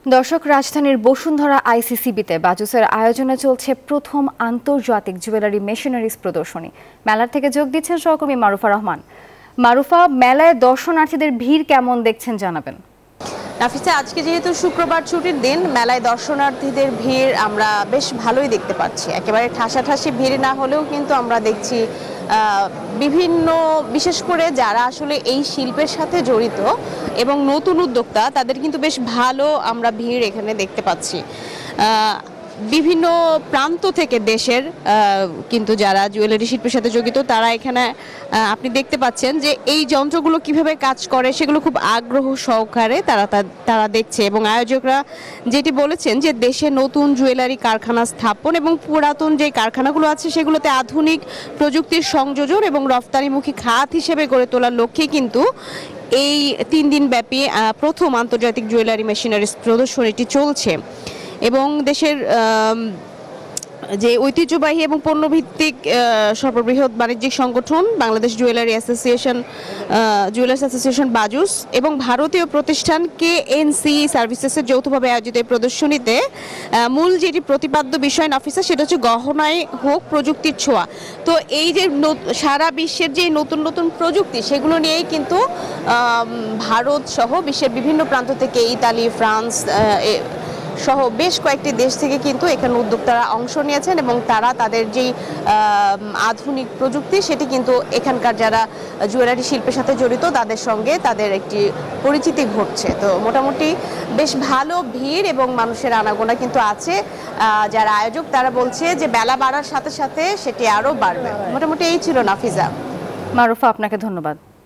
দর্শক, রাজধানীর বসুন্ধরা আইসিসিবিতে বাজুসের আয়োজনে চলছে প্রথম আন্তর্জাতিক জুয়েলারি মেশিনারিজ প্রদর্শনী। মেলার থেকে যোগ দিচ্ছেন সহকর্মী মারুফা রহমান। মারুফা, মেলায় দর্শনার্থীদের ভিড় কেমন দেখছেন জানাবেন। নাফিসা, আজকে যেহেতু শুক্রবার ছুটির দিন, মেলায় দর্শনার্থীদের ভিড় আমরা বেশ ভালোই দেখতে পাচ্ছি। একেবারে ঠাসাঠাসি ভিড় না হলেও কিন্তু আমরা দেখছি বিভিন্ন, বিশেষ করে যারা আসলে এই শিল্পের সাথে জড়িত এবং নতুন উদ্যোক্তা, তাদের কিন্তু বেশ ভালো আমরা ভিড় এখানে দেখতে পাচ্ছি। বিভিন্ন প্রান্ত থেকে দেশের কিন্তু যারা জুয়েলারি শিল্পের সাথে জড়িত তারা এখানে আপনি দেখতে পাচ্ছেন যে এই যন্ত্রগুলো কিভাবে কাজ করে সেগুলো খুব আগ্রহ সহকারে তারা দেখছে। এবং আয়োজকরা যেটি বলেছেন যে দেশে নতুন জুয়েলারি কারখানা স্থাপন এবং পুরাতন যে কারখানাগুলো আছে সেগুলোতে আধুনিক প্রযুক্তির সংযোজন এবং রফতানিমুখী খাত হিসেবে গড়ে তোলার লক্ষ্যে কিন্তু এই 3 দিন ব্যাপী প্রথম আন্তর্জাতিক জুয়েলারি মেশিনারিজ প্রদর্শনীটি চলছে। এবং দেশের যে ঐতিহ্যবাহী এবং পণ্যভিত্তিক সর্ববৃহৎ বাণিজ্যিক সংগঠন বাংলাদেশ জুয়েলার্স অ্যাসোসিয়েশন বাজুস এবং ভারতীয় প্রতিষ্ঠান কেএনসি সার্ভিসেসের যৌথভাবে আয়োজিত এই প্রদর্শনীতে মূল যেটি প্রতিপাদ্য বিষয় নাফিসা, সেটা হচ্ছে গহনায় হোক প্রযুক্তির ছোঁয়া। তো এই যে সারা বিশ্বের যে নতুন নতুন প্রযুক্তি, সেগুলো নিয়েই কিন্তু ভারত সহ বিশ্বের বিভিন্ন প্রান্ত থেকে ইতালি, ফ্রান্স সহ বেশ কয়েকটি দেশ থেকে কিন্তু এখানে উদ্যোক্তারা অংশ নিয়েছেন এবং তারা তাদের যেই আধুনিক প্রযুক্তি সেটি কিন্তু এখানকার যারা জুয়েলারি শিল্পের সাথে জড়িত তাদের সঙ্গে তাদের একটি পরিচিতি ঘটছে। তো মোটামুটি বেশ ভালো ভিড় এবং মানুষের আনাগোনা কিন্তু আছে। যারা আয়োজক তারা বলছে যে বেলা বাড়ার সাথে সাথে সেটি আরও বাড়বে। মোটামুটি এই ছিল নাফিজা। মারুফা, আপনাকে ধন্যবাদ।